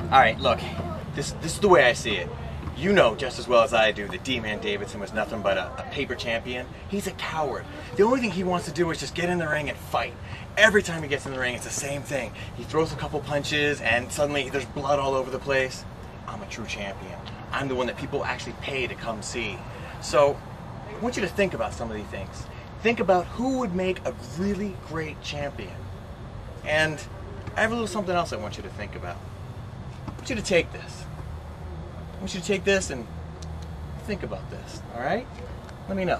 Alright, look, this is the way I see it. You know just as well as I do that D-Man Davidson was nothing but a paper champion. He's a coward. The only thing he wants to do is just get in the ring and fight. Every time he gets in the ring, it's the same thing. He throws a couple punches and suddenly there's blood all over the place. I'm a true champion. I'm the one that people actually pay to come see. So, I want you to think about some of these things. Think about who would make a really great champion. And I have a little something else I want you to think about. I want you to take this. I want you to take this and think about this, all right? Let me know.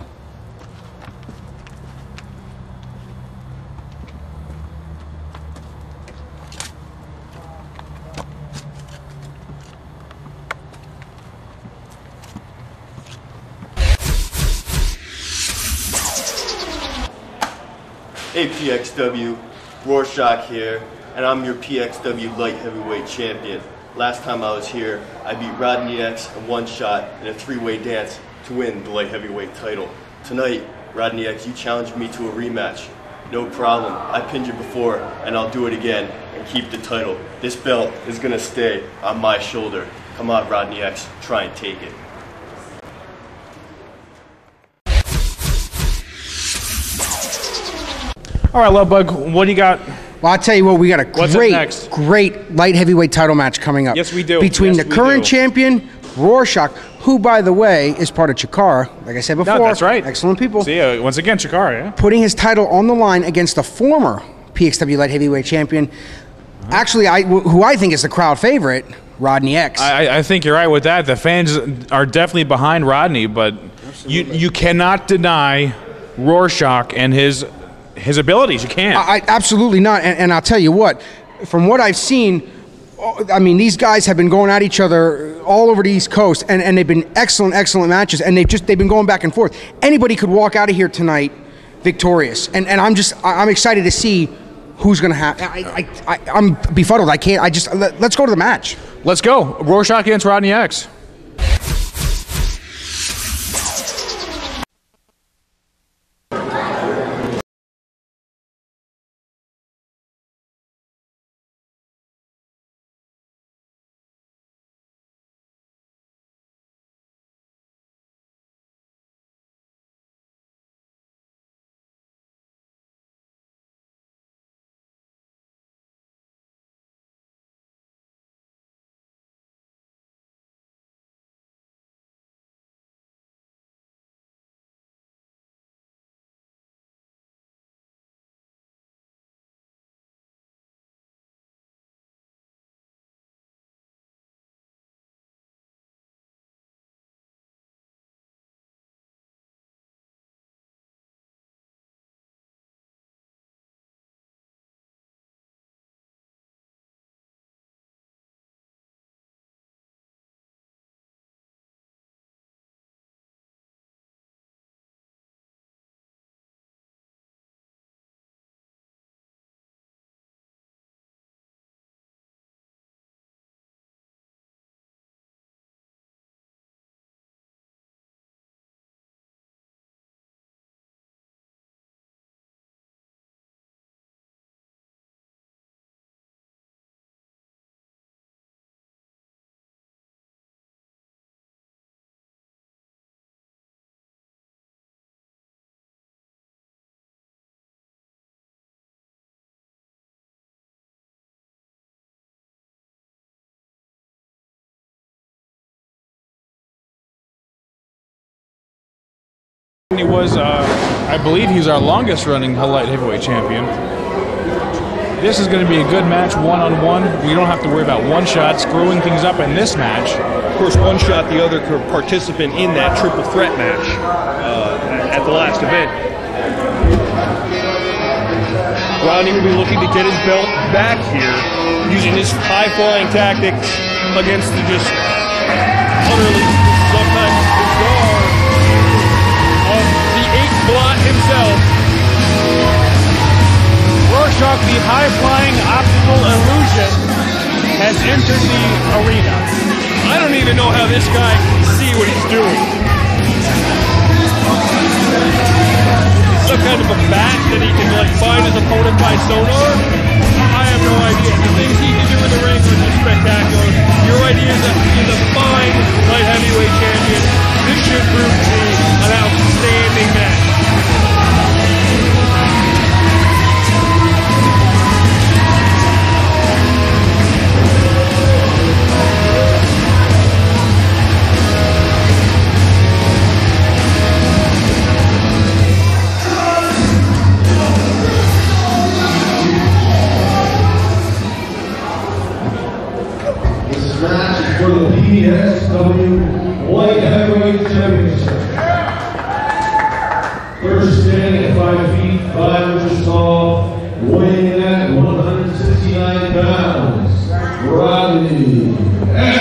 Hey PXW, Rorschach here, and I'm your PXW Light Heavyweight Champion. Last time I was here, I beat Rodney X in one shot in a three-way dance to win the Light Heavyweight title. Tonight, Rodney X, you challenged me to a rematch. No problem, I pinned you before, and I'll do it again and keep the title. This belt is gonna stay on my shoulder. Come on, Rodney X, try and take it. All right, Love Bug, what do you got? Well, I'll tell you what, we got a great light heavyweight title match coming up. Yes, we do. Between the current champion, Rorschach, who, by the way, is part of Chikara, like I said before. No, that's right. Excellent people. See, once again, Chikara, yeah? Putting his title on the line against the former PXW light heavyweight champion, actually, who I think is the crowd favorite, Rodney X. I think you're right with that. The fans are definitely behind Rodney, but you cannot deny Rorschach and his abilities. You can't. Absolutely not. And I'll tell you what, from what I've seen, I mean, these guys have been going at each other all over the East Coast, and they've been excellent matches, and they've been going back and forth. Anybody could walk out of here tonight victorious, and I'm excited to see who's going to have. I'm befuddled. Let's go to the match. Let's go. Rorschach against Rodney X. He was, I believe he's our longest running light heavyweight champion. This is going to be a good match, one-on-one. We don't have to worry about one shot screwing things up in this match. Of course, one shot the other participant in that triple threat match at the last event. Rodney will be looking to get his belt back here using his high-flying tactics against the just utterly sometimes bizarre of the eighth blot himself. Rorschach, the high-flying optical illusion, has entered the arena. I don't even know how this guy can see what he's doing. Some kind of a bat that he can like find his opponent by sonar? I have no idea. The things he can do in the ring are just spectacular. for the PXW Light Heavyweight Championship. First standing at 5 feet 5 inches tall, weighing in at 169 pounds, Rodney X.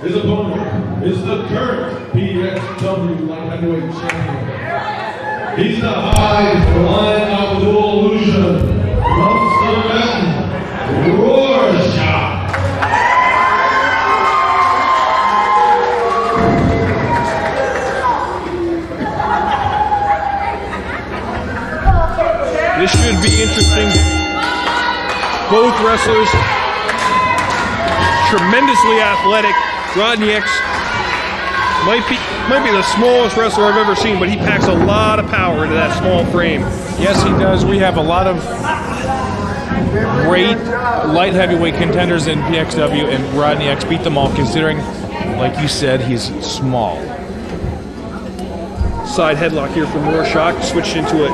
His opponent is the current PXW Light Heavyweight Champion. He's the high-flying optical illusion from the Rorschach. This should be interesting. Both wrestlers tremendously athletic. Rodney X might be the smallest wrestler I've ever seen, but he packs a lot of power into that small frame. Yes, he does. We have a lot of great light heavyweight contenders in PXW, and Rodney X beat them all, considering, like you said, he's small. Side headlock here from Rorschach, switched into a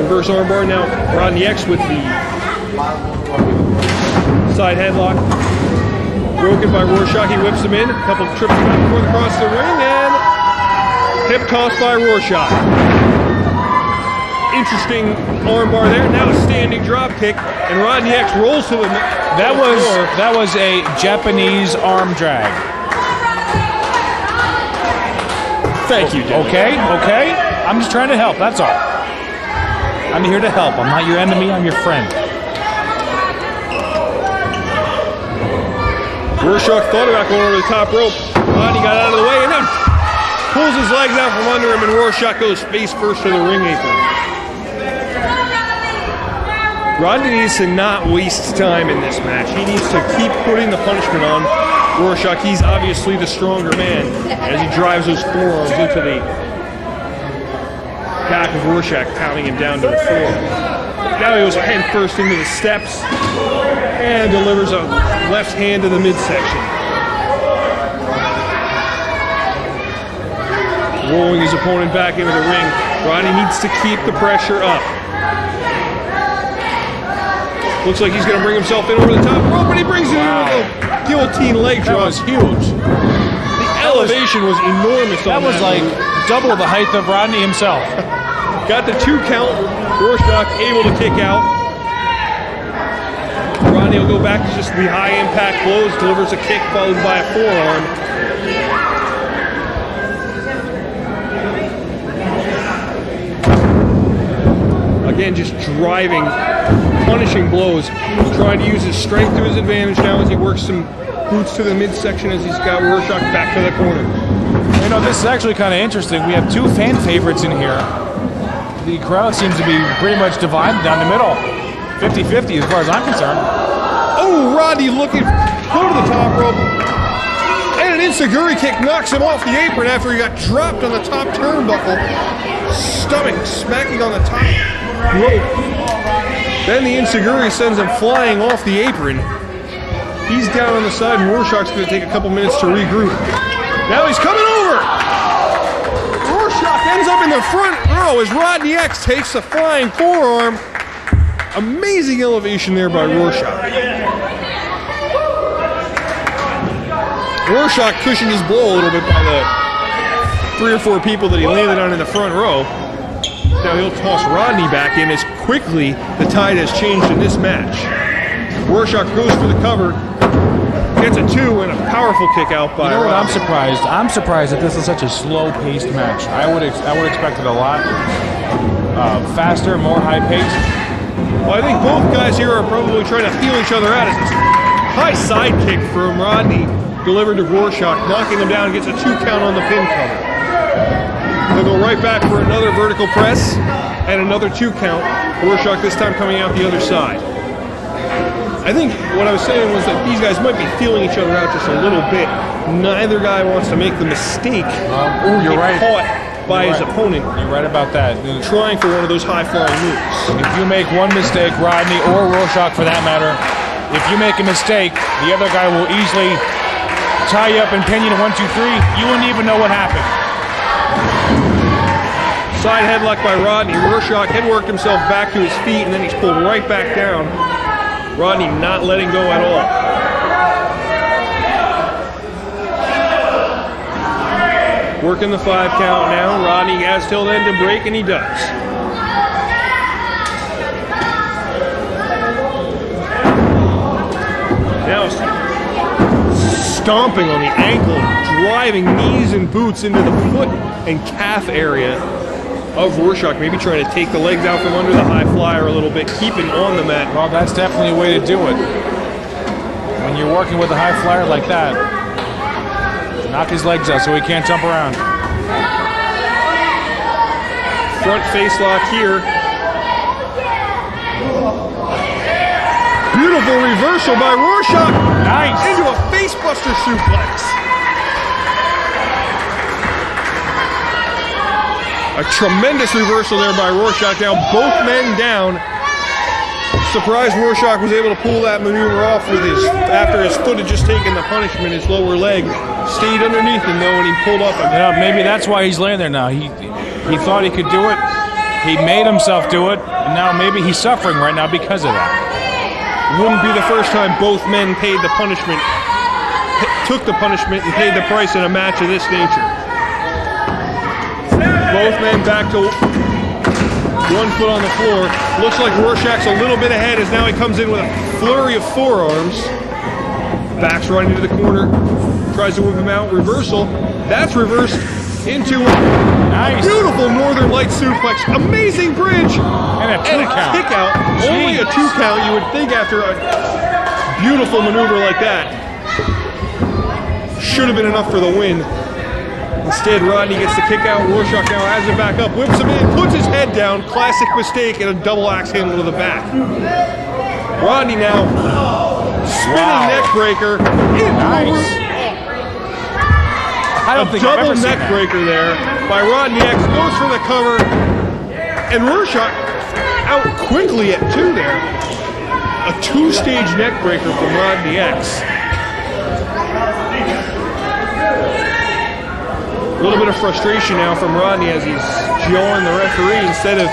reverse armbar. Now Rodney X with the side headlock. Broken by Rorschach, he whips him in. A couple trips back and forth across the ring, and hip toss by Rorschach. Interesting armbar there. Now a standing drop kick, and Rodney X rolls to the That was a Japanese arm drag. Thank you, Dennis. Okay. I'm just trying to help. That's all. I'm here to help. I'm not your enemy. I'm your friend. Rorschach thought about going over the top rope. Rodney got out of the way and then pulls his legs out from under him, and Rorschach goes face first to the ring apron. Rodney needs to not waste time in this match. He needs to keep putting the punishment on Rorschach. He's obviously the stronger man as he drives those forearms into the back of Rorschach, pounding him down to the floor. Now he goes head first into the steps and delivers a left hand to the midsection. Rolling his opponent back into the ring. Rodney needs to keep the pressure up. Looks like he's going to bring himself in over the top rope, and he brings it in with a guillotine leg drop. That was huge. The elevation was enormous on that. That was like double the height of Rodney himself. Got the 2 count. Rorschach able to kick out. Rodney will go back to just the high impact blows, delivers a kick followed by a forearm. Again, just driving, punishing blows, trying to use his strength to his advantage now as he works some boots to the midsection as he's got Rorschach back to the corner. You know, this is actually kind of interesting. We have 2 fan favorites in here. The crowd seems to be pretty much divided down the middle. 50-50 as far as I'm concerned. Oh, Rodney looking to go to the top rope. And an enziguri kick knocks him off the apron after he got dropped on the top turnbuckle. Stomach smacking on the top rope. Then the enziguri sends him flying off the apron. He's down on the side, and Rorschach's going to take a couple minutes to regroup. Now he's coming over. Rorschach ends up in the front row as Rodney X takes a flying forearm. Amazing elevation there by Rorschach. Rorschach cushioned his blow a little bit by the 3 or 4 people that he landed on in the front row. Now he'll toss Rodney back in as quickly the tide has changed in this match. Rorschach goes for the cover, gets a 2 and a powerful kick out by Rodney. I'm surprised. I'm surprised that this is such a slow-paced match. I would expect it a lot faster, more high-paced. Well, I think both guys here are probably trying to feel each other out. As this high side kick from Rodney delivered to Rorschach, knocking him down, gets a 2 count on the pin cover. They'll go right back for another vertical press and another 2 count. Rorschach this time coming out the other side. I think what I was saying was that these guys might be feeling each other out just a little bit. Neither guy wants to make the mistake You're right. caught by his opponent. You're right about that. Trying for one of those high-flying moves. If you make one mistake, Rodney or Rorschach for that matter, if you make a mistake, the other guy will easily tie you up and pin you to 1, 2, 3. You wouldn't even know what happened. Side headlock by Rodney. Rorschach had worked himself back to his feet, and then he's pulled right back down. Rodney not letting go at all. Working the 5 count now. Rodney has till then to break, and he does. Now stomping on the ankle, driving knees and boots into the foot and calf area of Rorschach, maybe trying to take the legs out from under the high flyer a little bit, keeping on the mat. Well, that's definitely a way to do it. When you're working with a high flyer like that, knock his legs out so he can't jump around. Front face lock here. Beautiful reversal by Rorschach. Nice. Into a facebuster suplex. A tremendous reversal there by Rorschach. Now both men down. Surprised Rorschach was able to pull that maneuver off with his, after his foot had just taken the punishment, his lower leg stayed underneath him though, and he pulled up. Yeah, maybe that's why he's laying there now. He thought he could do it. He made himself do it, and now maybe he's suffering right now because of that. Wouldn't be the first time both men paid the punishment, took the punishment and paid the price in a match of this nature. Both men back to 1 foot on the floor. Looks like Rorschach's a little bit ahead as now he comes in with a flurry of forearms. Backs right into the corner. Tries to whip him out. Reversal. That's reversed into a nice, beautiful Northern Light suplex. Amazing bridge. And a 2 count. Kick out. Only a 2 count, you would think, after a beautiful maneuver like that. Should have been enough for the win. Instead, Rodney gets the kick out. Rorschach now has it back up, whips him in, puts his head down. Classic mistake and a double axe handle to the back. Rodney now spinning neck breaker. Nice. I don't think double I've ever seen neck that. breaker there by Rodney X. Goes for the cover, and Rorschach out quickly at 2 there. A 2-stage neck breaker from Rodney X. A little bit of frustration now from Rodney as he's jawing the referee instead of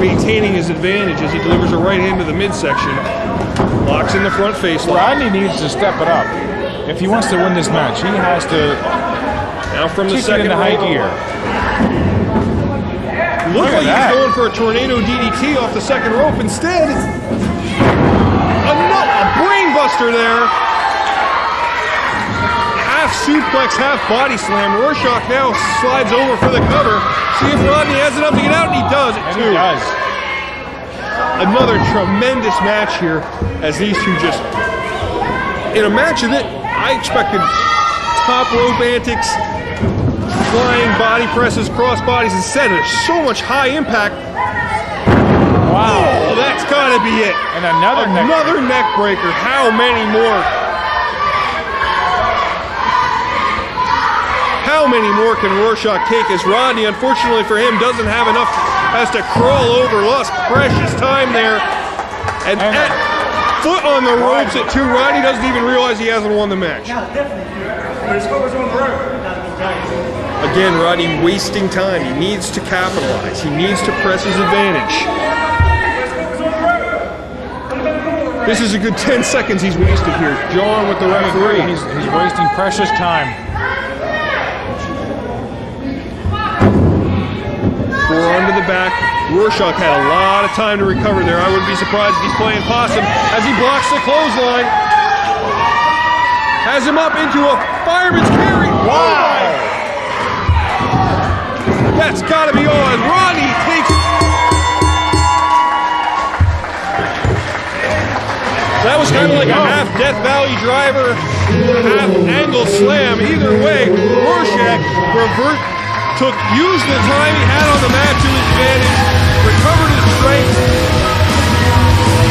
maintaining his advantage as he delivers a right hand to the midsection. Locks in the front face lock. Rodney needs to step it up. If he wants to win this match, he has to now from the second into high gear. Looked like he's going for a tornado DDT off the second rope. Instead, a brain buster there. Half suplex, half body slam. Rorschach now slides over for the cover. See if Rodney has enough to get out, and he does it too. He does. Another tremendous match here as these two just, in a match of it, I expected top rope antics, flying body presses, cross bodies. Instead, there's so much high impact. Wow. Oh, that's gotta be it. And another neck breaker. How many more? How many more can Rorschach take as Rodney, unfortunately for him, doesn't have enough, has to crawl over, lost precious time there. And at foot on the ropes at 2, Rodney doesn't even realize he hasn't won the match. Again, Rodney wasting time. He needs to capitalize. He needs to press his advantage. This is a good 10 seconds he's wasted here. Jawing with the referee. He's wasting precious time. Forearm to the back. Rorschach had a lot of time to recover there. I wouldn't be surprised if he's playing possum as he blocks the clothesline. Has him up into a fireman's carry. Wow! That's got to be all. And Rodney takes. That was kind of like a half Death Valley driver, half angle slam. Either way, Rorschach used the time he had on the mat to his advantage, recovered his strength,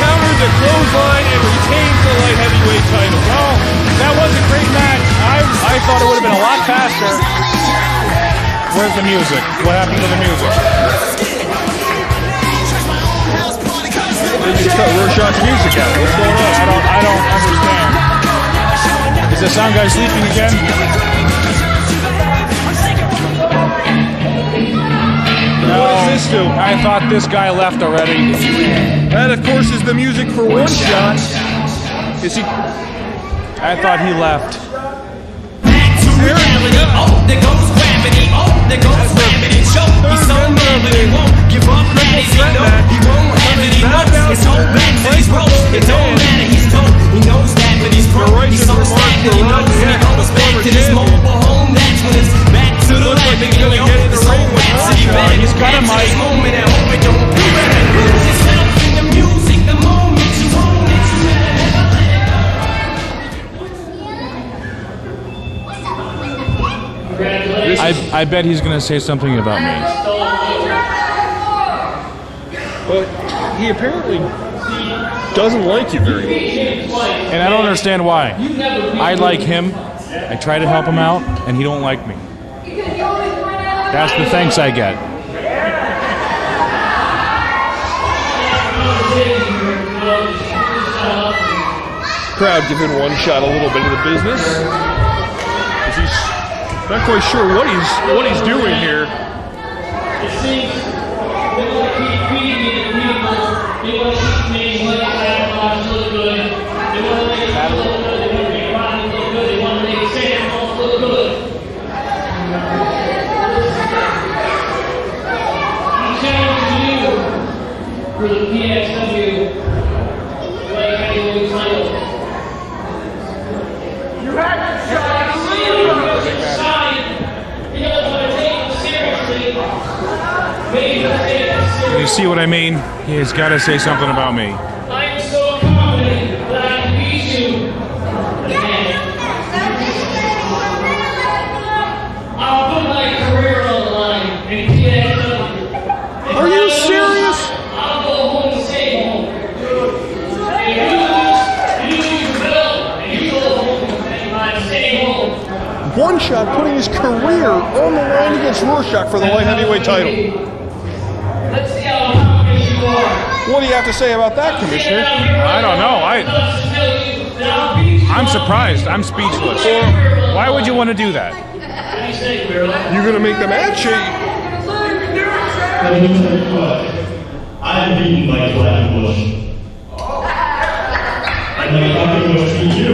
countered the clothesline, and retained the light heavyweight title. Well, that was a great match. I thought it would have been a lot faster. Where's the music? What happened to the music? They just cut Rorschach's music out. What's going on? I don't understand. Is the sound guy sleeping again? too. I thought this guy left already. That, of course, is the music for One Shot. Is he? I thought he left. There goes gravity. There goes gravity. He's so mad, but he won't give up. He won't have it. He knows his whole back to these ropes. It don't matter. He's told. He knows that, but he's broke. He's so stagnant. He knows when he goes back to this mobile home. That's when it's back to the lab. And you know this whole back to the bed. He's got a mic. Moment and hope it don't do it. Lose yourself in the music. The moment you own it, you I bet he's going to say something about me. But he apparently doesn't like you very much. And I don't understand why. I like him. I try to help him out, and he don't like me. That's the thanks I get. Crowd giving One Shot a little bit of the business. He's not quite sure what he's doing here. It seems they want to keep feeding me the people. They want to keep me like that look good. They want to make it look good. They want to make Rodney look good. They want to make Sam look good. I'm challenging you for the PXW Light Heavyweight title. You had your shot. You see what I mean? He's got to say something about me. I am so confident that I can beat you. I'll put my career on the line and PXW. Are you serious? I'll go home and stay home. If you lose your belt and you go home and stay home. One Shot putting his career on the line against Rorschach for the light heavyweight title. Let's see how confident you are. What do you have to say about that, Commissioner? I don't know. I'm surprised. I'm speechless. Why would you want to do that? You're going to make the match? I'm beaten by Flatbush. I'd like Flatbush to beat you.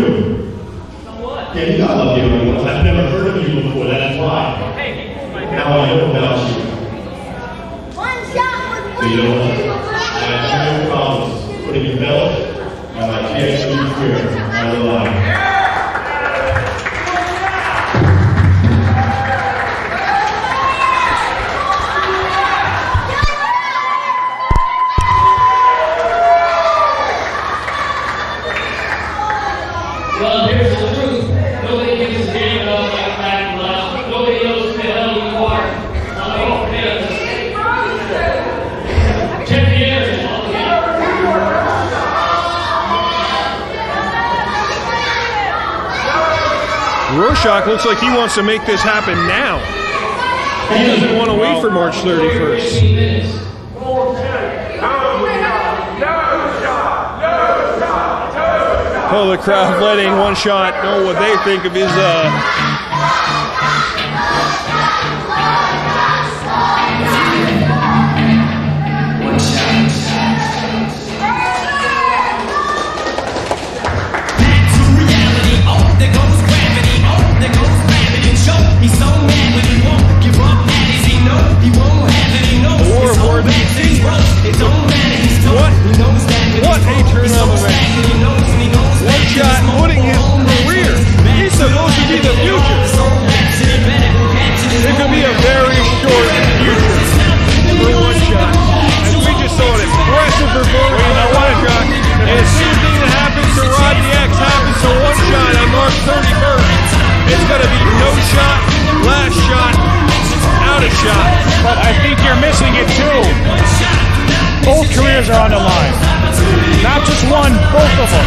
Yeah, you gotta love the other ones. I've never heard of you before, that's why. Now I know about you. So you know what? I have no problems putting your belt on my PXW career on the line. Well, here's the truth. Nobody gives a damn about that fact last. Nobody knows who the hell you are. I'm okay. Check the area. Rorschach looks like he wants to make this happen now. He doesn't want to wait for March 31st. Oh, the crowd letting One Shot know what they think of his What a turn of events. One Shot putting his career. He's supposed to be the future. It could be a very short future for One Shot. And we just saw an impressive performance on One Shot. And the same thing that happens to Rodney X happens to One Shot on March 31st. It's going to be no shot, last shot, out of shot. But I think you're missing it too. Both careers are on the line. Not just one, both of them.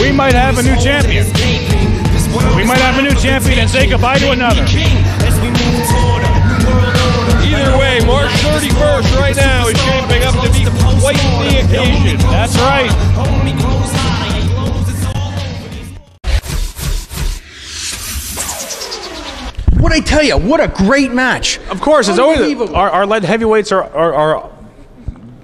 We might have a new champion. We might have a new champion and say goodbye to another. Either way, March 31st right now is shaping up to be quite the occasion. That's right. What I tell tell you, what a great match. Of course, it's always Unbelievable. our light heavyweights are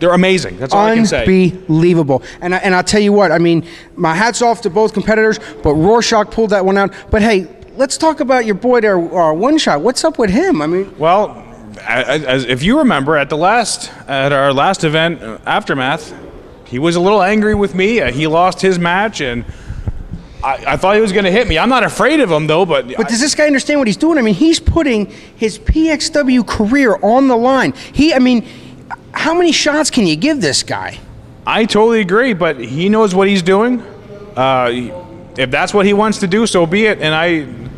they're amazing. That's all I can say. Unbelievable. And I'll tell you what, I mean, my hat's off to both competitors, but Rorschach pulled that one out. But hey, let's talk about your boy there, One Shot. What's up with him? I mean, well, as if you remember, at our last event, Aftermath, he was a little angry with me. He lost his match, and I thought he was going to hit me. I'm not afraid of him, though. But does this guy understand what he's doing? I mean, he's putting his PXW career on the line. I mean, how many shots can you give this guy? I totally agree, but he knows what he's doing. If that's what he wants to do, so be it. And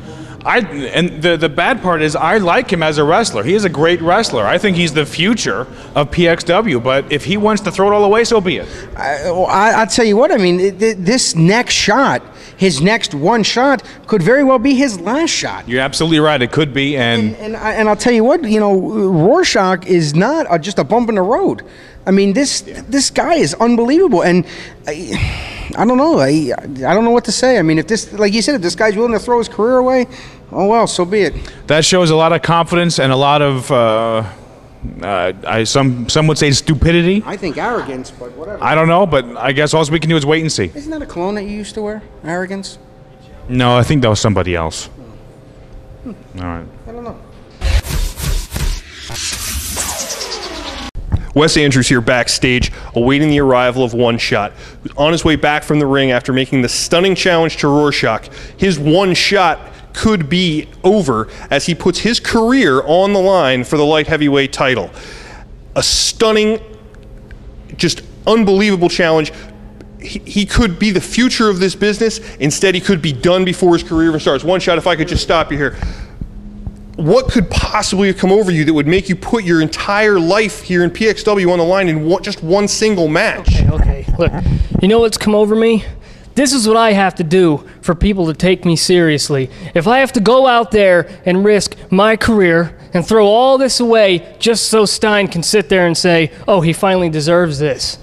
the bad part is I like him as a wrestler. He is a great wrestler. I think he's the future of PXW. But if he wants to throw it all away, so be it. I'll tell you what. I mean, this next shot, his next one shot, could very well be his last shot. You're absolutely right. It could be. And I'll tell you what. You know, Rorschach is not just a bump in the road. I mean, this guy is unbelievable, and I don't know. I don't know what to say. I mean, if this, like you said, if this guy's willing to throw his career away, oh well, so be it. That shows a lot of confidence and a lot of some would say stupidity. I think arrogance, but whatever. I don't know, but I guess all we can do is wait and see. Isn't that a cologne that you used to wear? Arrogance? No, I think that was somebody else. All right. I don't know. Wes Andrews here backstage, awaiting the arrival of One Shot, who's on his way back from the ring after making the stunning challenge to Rorschach. His one shot could be over as he puts his career on the line for the light heavyweight title. A stunning, just unbelievable challenge. He could be the future of this business. Instead, he could be done before his career even starts. One Shot, if I could just stop you here. What could possibly come over you that would make you put your entire life here in PXW on the line in just one single match? Okay. Look, you know what's come over me? This is what I have to do for people to take me seriously. If I have to go out there and risk my career and throw all this away just so Stein can sit there and say, oh, he finally deserves this.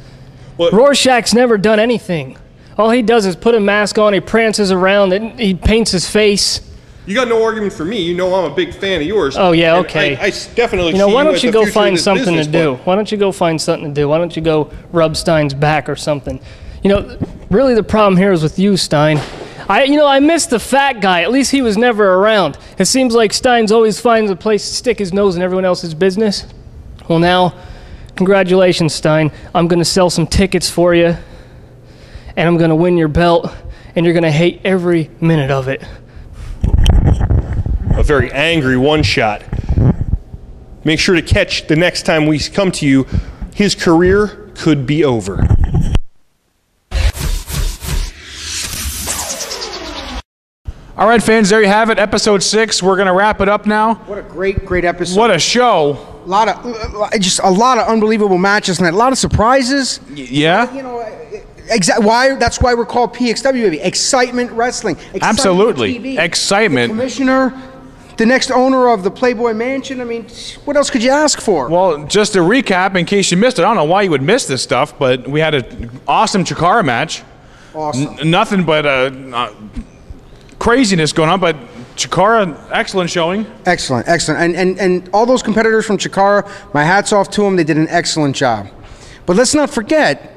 Rorschach's never done anything. All he does is put a mask on, he prances around, and he paints his face. You got no argument for me. You know I'm a big fan of yours. Oh, yeah, okay. I definitely you know, see why you don't as you the go future of find this something business, to do? Why don't you go find something to do? Why don't you go rub Stein's back or something? You know, really the problem here is with you, Stein. I miss the fat guy. At least he was never around. It seems like Stein's always finds a place to stick his nose in everyone else's business. Well, now, congratulations, Stein. I'm going to sell some tickets for you, and I'm going to win your belt, and you're going to hate every minute of it. A very angry One Shot. Make sure to catch the next time we come to you. His career could be over. All right, fans, there you have it. Episode 6. We're going to wrap it up now. What a great episode. What a show. Just a lot of unbelievable matches and a lot of surprises. Yeah. You know, that's why we're called PXW, baby. Excitement Wrestling. Excitement Absolutely. TV. Excitement. The commissioner, the next owner of the Playboy Mansion. I mean, what else could you ask for? Well, just to recap, in case you missed it, I don't know why you would miss this stuff, but we had an awesome Chikara match. Awesome. Nothing but craziness going on, but Chikara, excellent showing. Excellent. And all those competitors from Chikara, my hat's off to them. They did an excellent job. But let's not forget,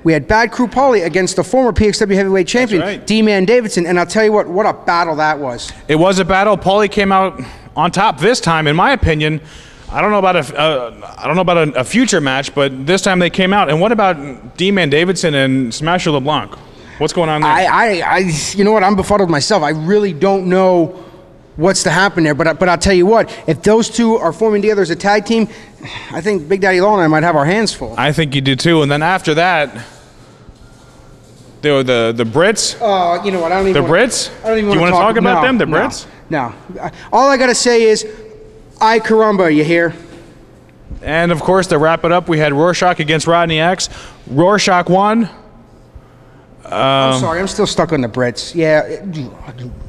we had Bad Crew Paulie against the former PXW heavyweight champion, right. D-Man Davidson. And I'll tell you what a battle that was. It was a battle. Paulie came out on top this time, in my opinion. I don't know about a future match, but this time they came out. And what about D-Man Davidson and Smasher LeBlanc? What's going on there? You know what? I'm befuddled myself. I really don't know what's to happen there. But I'll tell you what. If those two are forming together as a tag team, I think Big Daddy Law and I might have our hands full. I think you do too. And then after that, there were the Brits. You know what? I don't even. The Brits. I don't even do you want to talk about them? The Brits. No. All I gotta say is, I caramba. You hear? And of course, to wrap it up, we had Rorschach against Rodney X. Rorschach won. I'm sorry, I'm still stuck on the Brits. Yeah.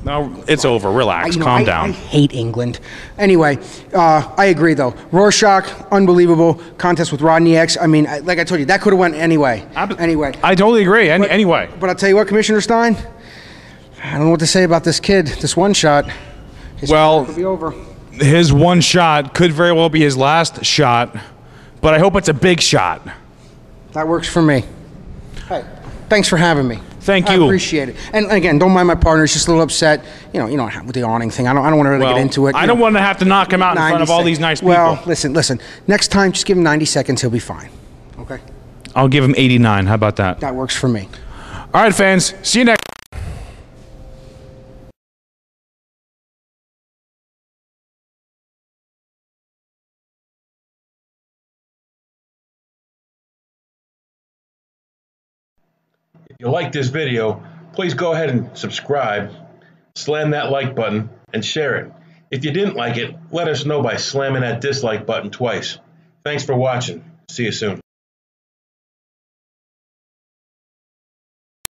No, it's over. Relax. Calm down. I hate England. Anyway, I agree, though. Rorschach, unbelievable contest with Rodney X. I mean, like I told you, that could have went anyway. Anyway. I totally agree. Anyway. But I'll tell you what, Commissioner Stein, I don't know what to say about this kid, this One Shot. his Well, career could be over. His one shot could very well be his last shot, but I hope it's a big shot. That works for me. Hey, thanks for having me. Thank I you. appreciate it. And again, don't mind my partner. He's just a little upset. You know, with the awning thing. I don't want to really get into it. I don't want to have to knock him out in front of all these nice people. Well, listen. Next time, just give him 90 seconds. He'll be fine. Okay? I'll give him 89. How about that? That works for me. All right, fans. See you next. If you like this video, please go ahead and subscribe, slam that like button, and share it. If you didn't like it, let us know by slamming that dislike button twice. Thanks for watching. See you soon.